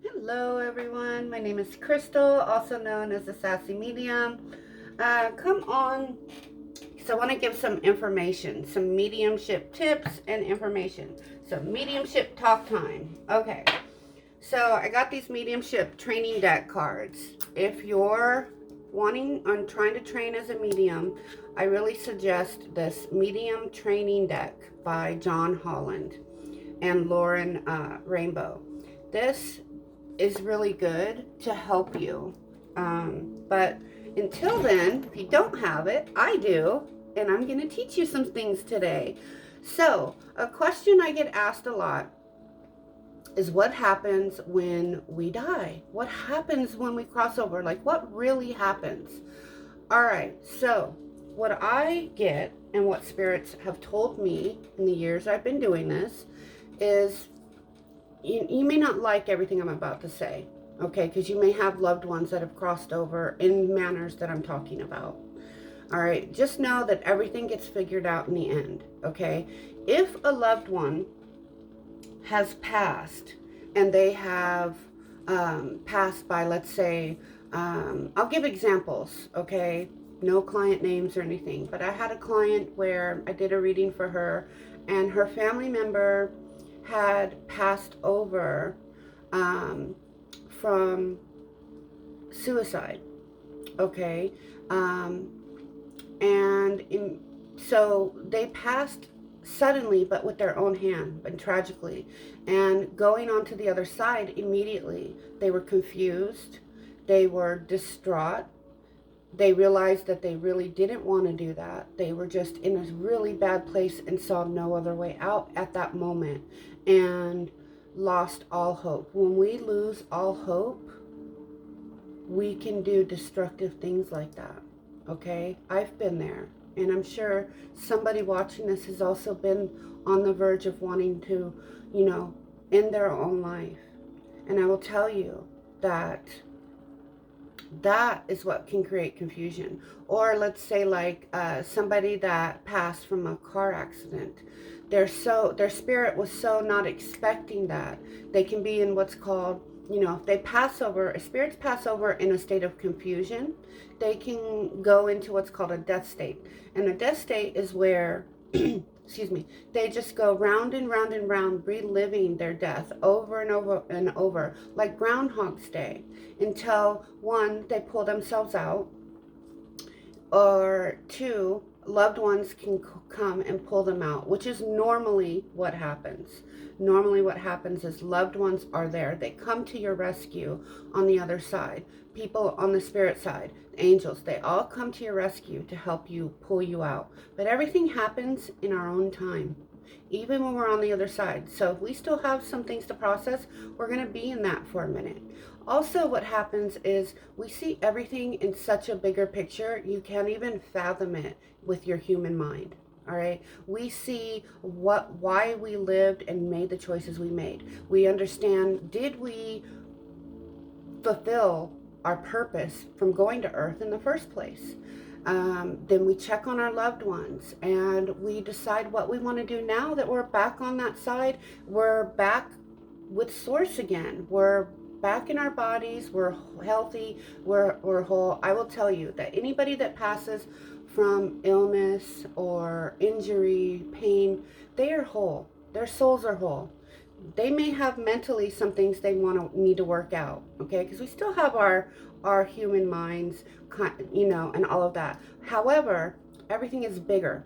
Hello everyone, my name is Crystal, also known as the Sassy Medium. Come on, so I want to give some information, some mediumship tips and information. So mediumship talk time. Okay, so I got these mediumship training deck cards. If you're wanting on trying to train as a medium, I really suggest this medium training deck by John Holland and Lauren Rainbow. This is really good to help you. But until then, if you don't have it, I do, and I'm going to teach you some things today. So, a question I get asked a lot is what happens when we die? What happens when we cross over? Like, what really happens? All right, so what I get and what spirits have told me in the years I've been doing this is you may not like everything I'm about to say, okay? Because you may have loved ones that have crossed over in manners that I'm talking about. All right, just know that everything gets figured out in the end, okay? If a loved one has passed and they have passed by, let's say, I'll give examples, okay? No client names or anything, but I had a client where I did a reading for her and her family member had passed over from suicide, okay? So they passed suddenly, but with their own hand, and tragically. And going on to the other side immediately, they were confused, they were distraught, they realized that they really didn't want to do that. They were just in a really bad place and saw no other way out at that moment and lost all hope. When we lose all hope, we can do destructive things like that, okay? I've been there, and I'm sure somebody watching this has also been on the verge of wanting to, end their own life. And I will tell you that is what can create confusion. Or let's say like somebody that passed from a car accident. Their spirit was so not expecting that. They can be in what's called, if they pass over, spirits pass over in a state of confusion, they can go into what's called a death state. And a death state is where excuse me, they just go round and round and round, reliving their death over and over and over, like Groundhog's Day, until one, they pull themselves out, or two, loved ones can come and pull them out, which is normally what happens. Normally what happens is loved ones are there. They come to your rescue on the other side. People on the spirit side, angels, they all come to your rescue to help you pull you out. But everything happens in our own time, even when we're on the other side. So if we still have some things to process, we're going to be in that for a minute. Also, what happens is we see everything in such a bigger picture, you can't even fathom it with your human mind. All right, we see why we lived and made the choices we made. We understand, did we fulfill our purpose from going to earth in the first place? Then we check on our loved ones and we decide what we want to do now that we're back on that side. We're back with source again. We're back in our bodies. We're healthy. We're whole. I will tell you that anybody that passes from illness or injury, pain, they are whole. Their souls are whole. They may have mentally some things they need to work out, okay? Because we still have our human minds, and all of that. However, everything is bigger.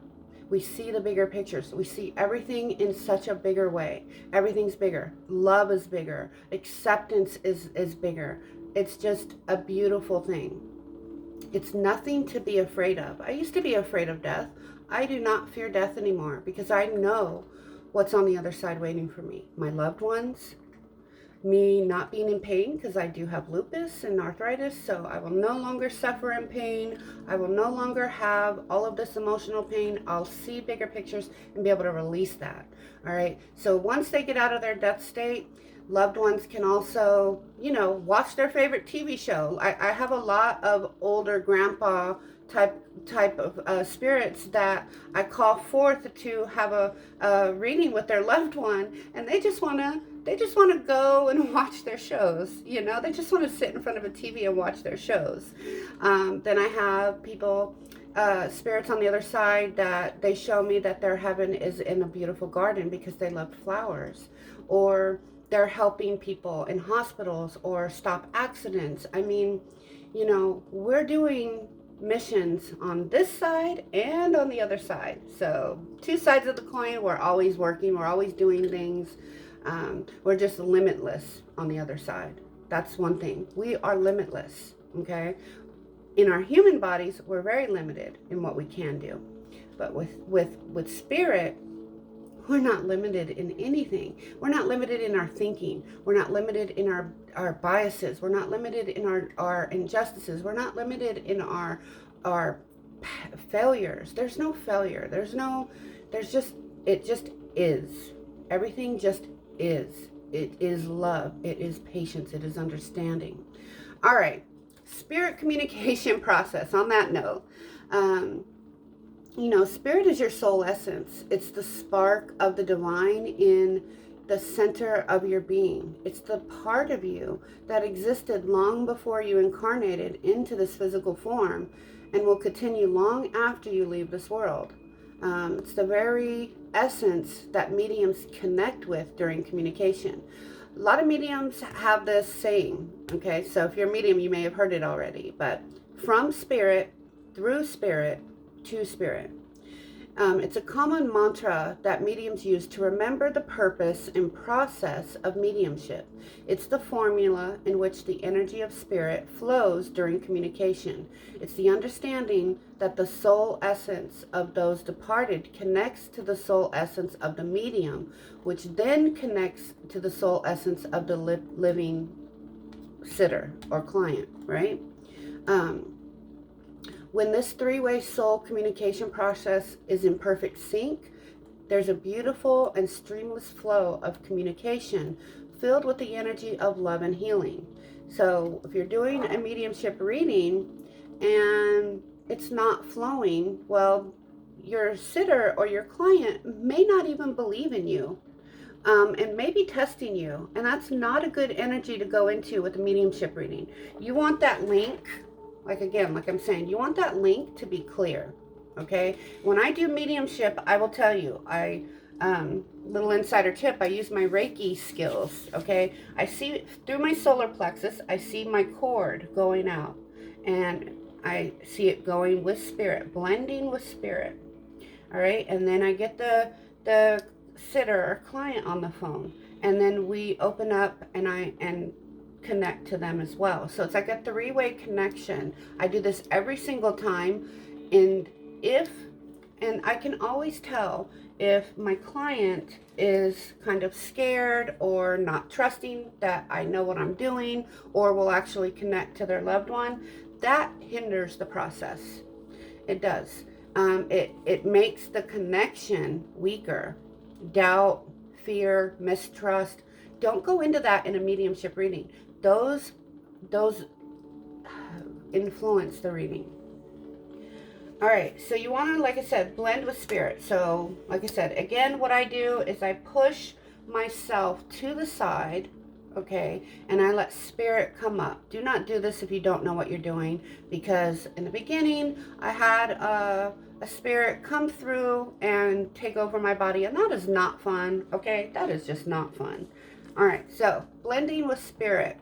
We see the bigger pictures. We see everything in such a bigger way. Everything's bigger. Love is bigger. Acceptance is bigger. It's just a beautiful thing. It's nothing to be afraid of. I used to be afraid of death. I do not fear death anymore because I know what's on the other side waiting for me. My loved ones, me not being in pain because I do have lupus and arthritis, so I will no longer suffer in pain. I will no longer have all of this emotional pain. I'll see bigger pictures and be able to release that. All right. So once they get out of their death state, loved ones can also, watch their favorite TV show. I have a lot of older grandpa type of spirits that I call forth to have a reading with their loved one, and they just want to they just want to go and watch their shows. You know, they just want to sit in front of a TV and watch their shows. Then I have people, spirits on the other side, that they show me that their heaven is in a beautiful garden because they love flowers, or they're helping people in hospitals or stop accidents. I mean, you know, we're doing missions on this side and on the other side. So two sides of the coin. We're always working. We're always doing things. We're just limitless on the other side. That's one thing. We are limitless. Okay. In our human bodies, we're very limited in what we can do. But with spirit, we're not limited in anything. We're not limited in our thinking. We're not limited in our biases. We're not limited in our injustices. We're not limited in our failures. There's no failure. It just is. Everything just is. It is love. It is patience. It is understanding. All right. Spirit communication process. On that note, you know, spirit is your soul essence. It's the spark of the divine in the center of your being. It's the part of you that existed long before you incarnated into this physical form and will continue long after you leave this world. It's the very essence that mediums connect with during communication. A lot of mediums have this saying, okay? So if you're a medium, you may have heard it already, but from spirit, through spirit, to spirit. It's a common mantra that mediums use to remember the purpose and process of mediumship. It's the formula in which the energy of spirit flows during communication. It's the understanding that the soul essence of those departed connects to the soul essence of the medium, which then connects to the soul essence of the living sitter or client, right? When this three-way soul communication process is in perfect sync, there's a beautiful and streamless flow of communication filled with the energy of love and healing. So if you're doing a mediumship reading and it's not flowing, well, your sitter or your client may not even believe in you, and may be testing you. And that's not a good energy to go into with a mediumship reading. You want that link. Like I'm saying, you want that link to be clear, okay? When I do mediumship, I will tell you, little insider tip, I use my Reiki skills, okay? I see through my solar plexus, I see my cord going out, and I see it going with spirit, blending with spirit, all right? And then I get the sitter or client on the phone, and then we open up and connect to them as well. So it's like a three-way connection. I do this every single time, and I can always tell if my client is kind of scared or not trusting that I know what I'm doing or will actually connect to their loved one. That hinders the process. It does. It makes the connection weaker. Doubt, fear, mistrust. Don't go into that in a mediumship reading. Those influence the reading. All right, so you want to, like I said, blend with spirit. So, like I said, again, what I do is I push myself to the side, okay, and I let spirit come up. Do not do this if you don't know what you're doing, because in the beginning, I had a spirit come through and take over my body, and that is not fun, okay? That is just not fun. All right, so blending with spirit.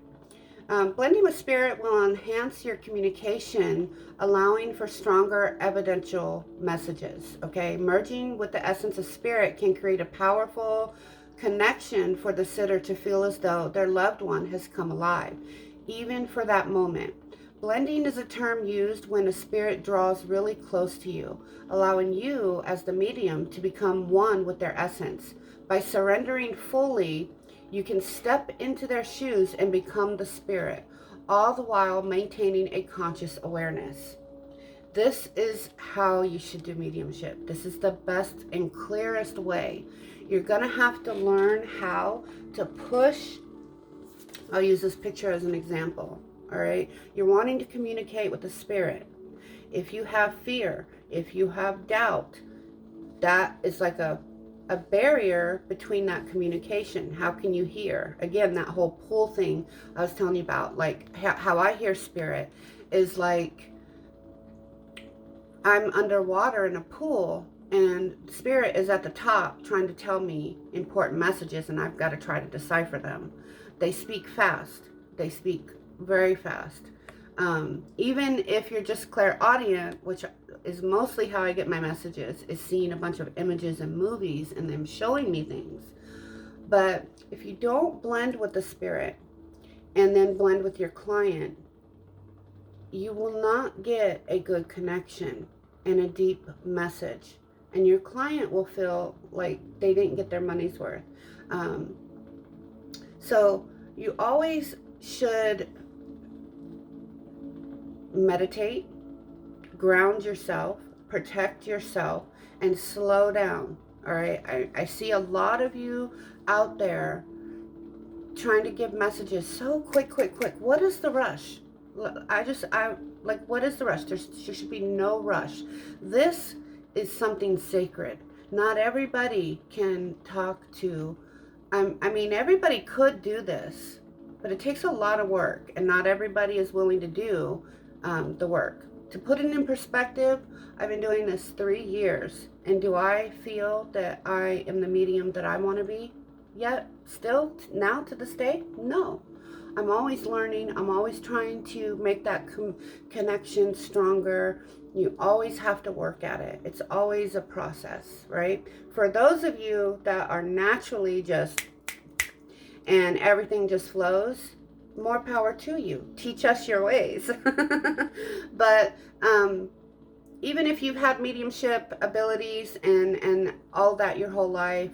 Blending with spirit will enhance your communication, allowing for stronger evidential messages, okay? Merging with the essence of spirit can create a powerful connection for the sitter to feel as though their loved one has come alive, even for that moment. Blending is a term used when a spirit draws really close to you, allowing you as the medium to become one with their essence. By surrendering fully, you can step into their shoes and become the spirit, all the while maintaining a conscious awareness. This is how you should do mediumship. This is the best and clearest way. You're going to have to learn how to push. I'll use this picture as an example, all right? You're wanting to communicate with the spirit. If you have fear, if you have doubt, that is like a a barrier between that communication. How can you hear? Again, that whole pull thing I was telling you about, like how I hear spirit is like I'm underwater in a pool and spirit is at the top trying to tell me important messages, and I've got to try to decipher them. They speak fast. They speak very fast. Even if you're just clairaudient, which is mostly how I get my messages, is seeing a bunch of images and movies and them showing me things. But if you don't blend with the spirit and then blend with your client, you will not get a good connection and a deep message. And your client will feel like they didn't get their money's worth. So you always should meditate, ground yourself, protect yourself, and slow down. All right. I see a lot of you out there trying to give messages so quick. What is the rush? I like, what is the rush? There should be no rush. This is something sacred. Not everybody can talk to, I mean, everybody could do this, but it takes a lot of work, and not everybody is willing to do the work. To put it in perspective, I've been doing this 3 years, and do I feel that I am the medium that I want to be yet? Still, now to this day? No. I'm always learning. I'm always trying to make that connection stronger. You always have to work at it. It's always a process, right? For those of you that are naturally just, and everything just flows, more power to you. Teach us your ways. But even if you've had mediumship abilities and all that your whole life,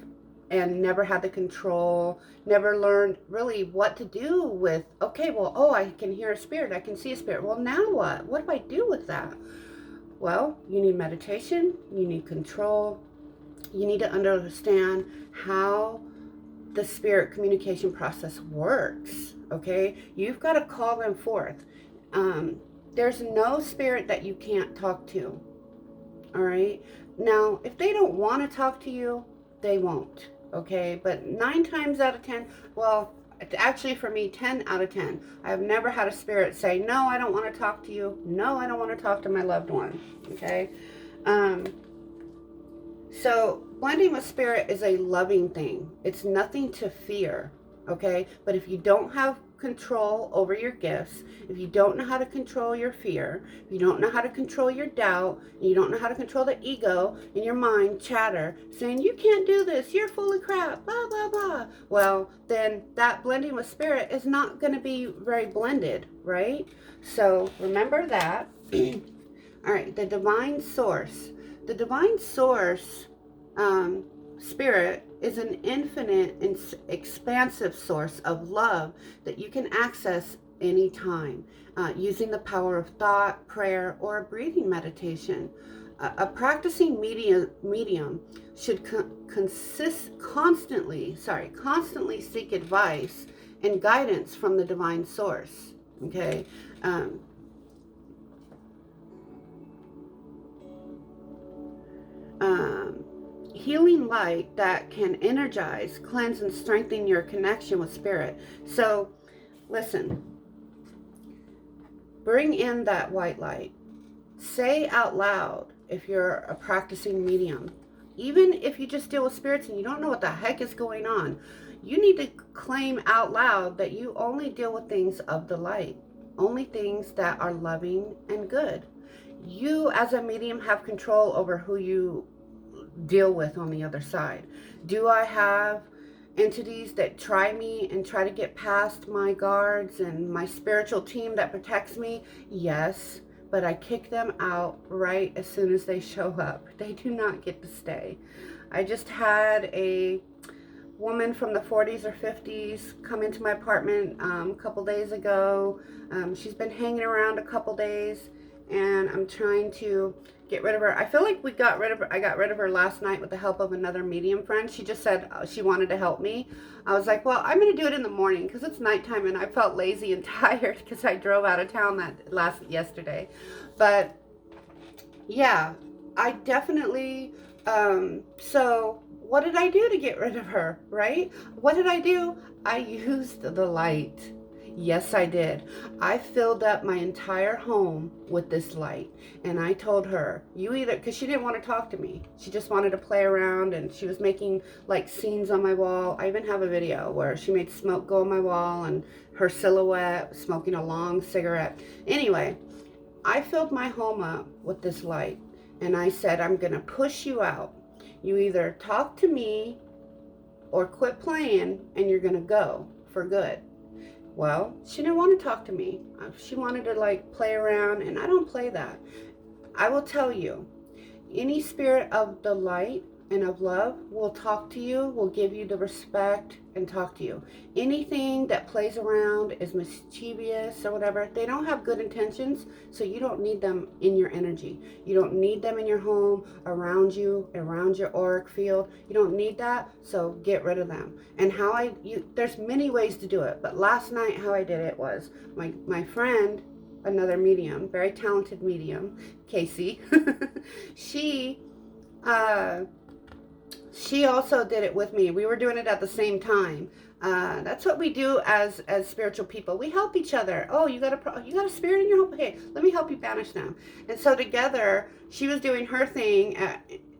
and never had the control, never learned really what to do with, okay, well, oh, I can hear a spirit, I can see a spirit. Well, now what? What do I do with that? Well, you need meditation, you need control, you need to understand how the spirit communication process works, okay? You've got to call them forth. There's no spirit that you can't talk to, all right? Now, if they don't want to talk to you, they won't. Okay, but 9 times out of 10, well, actually for me, 10 out of 10, I've never had a spirit say, no, I don't want to talk to you. No, I don't want to talk to my loved one. Okay. So blending with spirit is a loving thing. It's nothing to fear. Okay. But if you don't have control over your gifts, if you don't know how to control your fear, if you don't know how to control your doubt, and you don't know how to control the ego in your mind chatter saying you can't do this, you're full of crap, blah blah blah, well, then that blending with spirit is not going to be very blended, right? So remember that. All right, the divine source spirit is an infinite and expansive source of love that you can access anytime using the power of thought, prayer, or a breathing meditation. A practicing medium should constantly seek advice and guidance from the divine source. Okay. Healing light that can energize, cleanse, and strengthen your connection with spirit. So, listen. Bring in that white light. Say out loud if you're a practicing medium. Even if you just deal with spirits and you don't know what the heck is going on, you need to claim out loud that you only deal with things of the light. Only things that are loving and good. You, as a medium, have control over who you deal with on the other side. Do I have entities that try me and try to get past my guards and my spiritual team that protects me? Yes, but I kick them out right as soon as they show up. They do not get to stay. I just had a woman from the 40s or 50s come into my apartment a couple days ago. She's been hanging around a couple days, and I'm trying to get rid of her. I feel like I got rid of her last night with the help of another medium friend. She just said she wanted to help me. I was like, well, I'm going to do it in the morning because it's nighttime and I felt lazy and tired because I drove out of town yesterday. But yeah, I definitely So what did I do to get rid of her, right? What did I do? I used the light. Yes, I did. I filled up my entire home with this light. And I told her, you either, because she didn't want to talk to me. She just wanted to play around, and she was making like scenes on my wall. I even have a video where she made smoke go on my wall and her silhouette smoking a long cigarette. Anyway, I filled my home up with this light, and I said, I'm going to push you out. You either talk to me or quit playing, and you're going to go for good. Well, she didn't want to talk to me. She wanted to like play around, and I don't play that. I will tell you, any spirit of the light and of love will talk to you, will give you the respect and talk to you. Anything that plays around is mischievous or whatever, they don't have good intentions, so you don't need them in your energy. You don't need them in your home, around you, around your auric field. You don't need that, so get rid of them. And there's many ways to do it, but last night how I did it was my friend, another medium, very talented medium, Casey, she she also did it with me. We were doing it at the same time. That's what we do as spiritual people. We help each other. Oh, you got a spirit in your home? Hey, let me help you banish them. And so together, she was doing her thing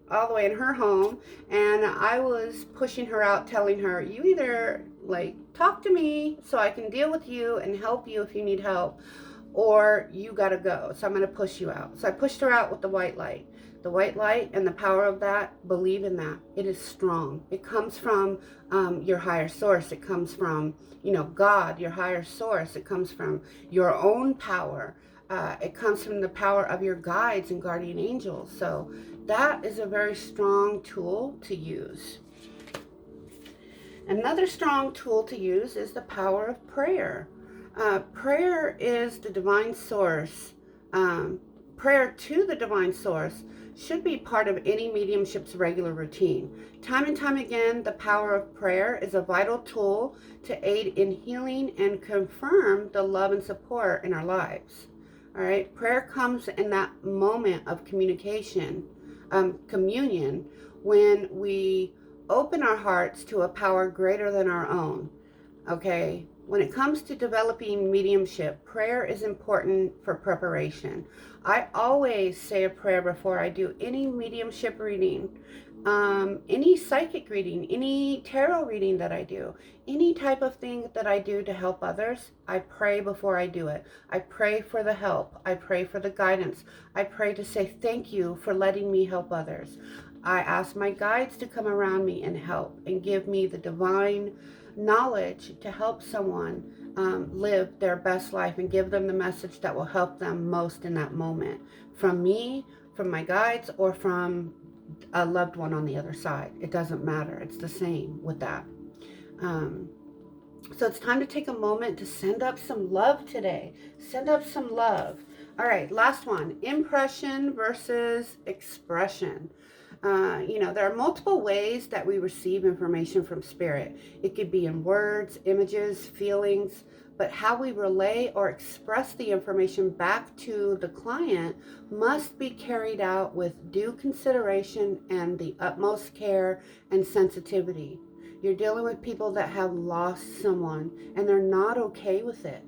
all the way in her home, and I was pushing her out, telling her, you either like talk to me so I can deal with you and help you if you need help, or you gotta go. So I'm gonna push you out. So I pushed her out with the white light. The white light and the power of that, believe in that. It is strong. It comes from your higher source. It comes from, God, your higher source. It comes from your own power. It comes from the power of your guides and guardian angels. So that is a very strong tool to use. Another strong tool to use is the power of prayer. Prayer is the divine source. Prayer to the divine source should be part of any mediumship's regular routine. Time and time again, the power of prayer is a vital tool to aid in healing and confirm the love and support in our lives. All right, prayer comes in that moment of communion, when we open our hearts to a power greater than our own. Okay, when it comes to developing mediumship, prayer is important for preparation. I always say a prayer before I do any mediumship reading, any psychic reading, any tarot reading that I do, any type of thing that I do to help others. I pray before I do it. I pray for the help. I pray for the guidance. I pray to say thank you for letting me help others. I ask my guides to come around me and help and give me the divine knowledge to help someone live their best life and give them the message that will help them most in that moment, from me, from my guides, or from a loved one on the other side. It doesn't matter. It's the same with that. So it's time to take a moment to send up some love today. Send up some love. All right, last one, impression versus expression. There are multiple ways that we receive information from spirit. It could be in words, images, feelings, but how we relay or express the information back to the client must be carried out with due consideration and the utmost care and sensitivity. You're dealing with people that have lost someone and they're not okay with it.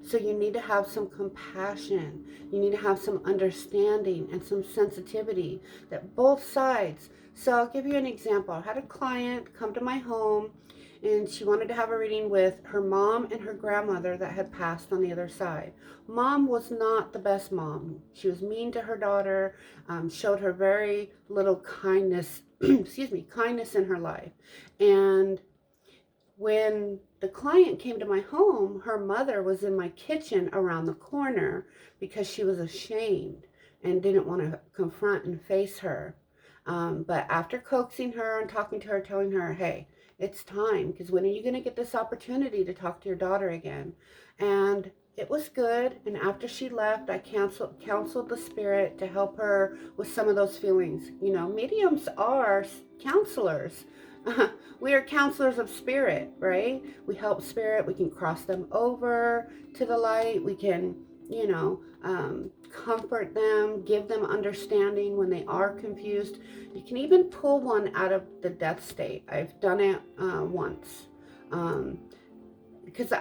So you need to have some compassion. You need to have some understanding and some sensitivity that both sides. So I'll give you an example. I had a client come to my home and she wanted to have a reading with her mom and her grandmother that had passed on the other side. Mom was not the best mom. She was mean to her daughter, showed her very little kindness, kindness in her life. And when the client came to my home, her mother was in my kitchen around the corner because she was ashamed and didn't want to confront and face her. But after coaxing her and talking to her, telling her, hey, it's time, because when are you going to get this opportunity to talk to your daughter again? And it was good. And after she left, I counseled the spirit to help her with some of those feelings. Mediums are counselors. We are counselors of spirit, right? We help spirit. We can cross them over to the light. We can you know, comfort them, give them understanding when they are confused. You can even pull one out of the death state. I've done it once. Because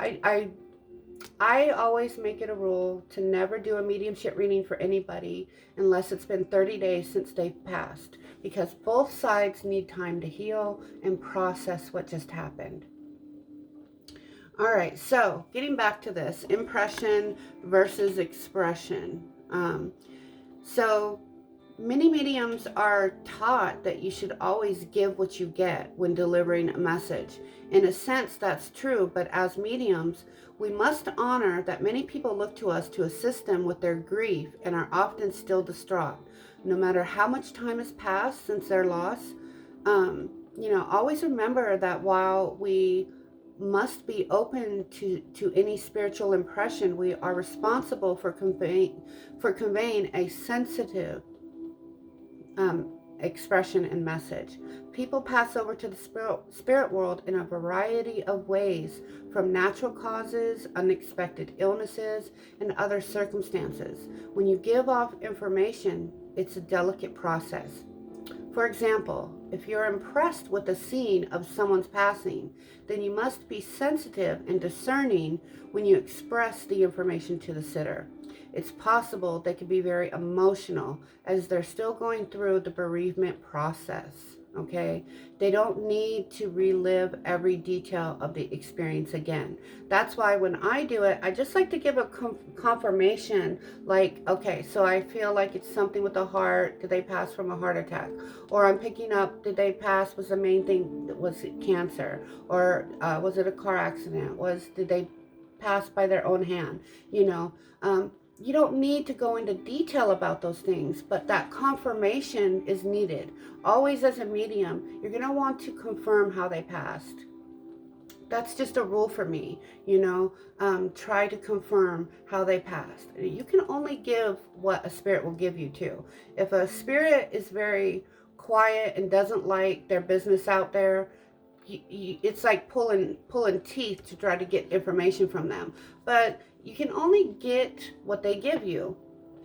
I always make it a rule to never do a mediumship reading for anybody unless it's been 30 days since they've passed, because both sides need time to heal and process what just happened. All right, so getting back to this, impression versus expression. So many mediums are taught that you should always give what you get when delivering a message. In a sense, that's true, but as mediums, we must honor that many people look to us to assist them with their grief and are often still distraught. No matter how much time has passed since their loss, always remember that while we must be open to any spiritual impression, we are responsible for conveying a sensitive expression and message. People pass over to the spirit world in a variety of ways, from natural causes, unexpected illnesses, and other circumstances. When you give off information, it's a delicate process. For example, if you're impressed with the scene of someone's passing, then you must be sensitive and discerning when you express the information to the sitter. It's possible they could be very emotional as they're still going through the bereavement process. Okay, they don't need to relive every detail of the experience again. That's why when I do it, I just like to give a confirmation, like, okay, so I feel like it's something with the heart. Did they pass from a heart attack? Or I'm picking up, did they pass, was the main thing, was it cancer? Or was it a car accident? Did they pass by their own hand? You don't need to go into detail about those things, but that confirmation is needed. Always as a medium, you're going to want to confirm how they passed. That's just a rule for me, try to confirm how they passed. You can only give what a spirit will give you too. If a spirit is very quiet and doesn't like their business out there, it's like pulling teeth to try to get information from them. But you can only get what they give you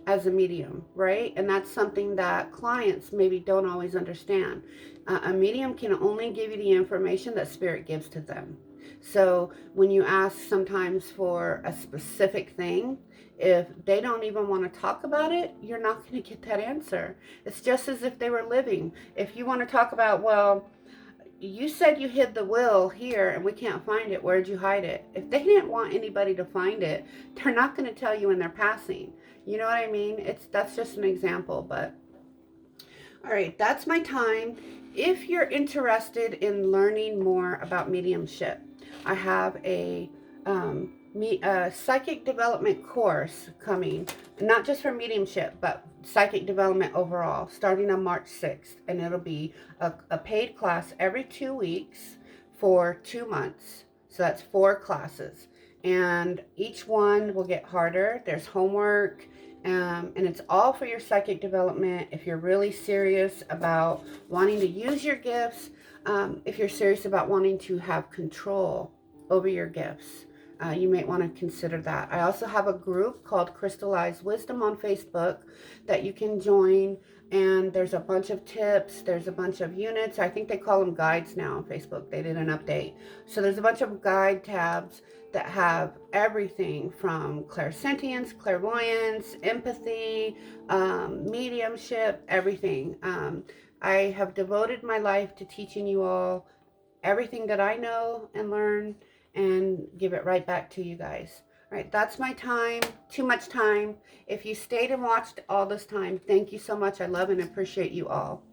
as a medium, right? And that's something that clients maybe don't always understand. A medium can only give you the information that spirit gives to them. So when you ask sometimes for a specific thing, if they don't even want to talk about it, you're not going to get that answer. It's just as if they were living. If you want to talk about, well, you said you hid the will here and we can't find it. Where'd you hide it? If they didn't want anybody to find it, they're not going to tell you in their passing. You know what I mean? That's just an example, but all right, that's my time. If you're interested in learning more about mediumship, I have a psychic development course coming, not just for mediumship, but psychic development overall, starting on March 6th. And it'll be a paid class every 2 weeks for 2 months. So that's 4 classes. And each one will get harder. There's homework. And it's all for your psychic development. If you're really serious about wanting to use your gifts, if you're serious about wanting to have control over your gifts, you might want to consider that. I also have a group called Crystallized Wisdom on Facebook that you can join, and there's a bunch of tips, there's a bunch of units. I think they call them guides now on Facebook. They did an update. So there's a bunch of guide tabs that have everything from clairsentience, clairvoyance, empathy, mediumship, everything. I have devoted my life to teaching you all everything that I know and learn, and give it right back to you guys. All right, that's my time. Too much time. If you stayed and watched all this time, thank you so much. I love and appreciate you all.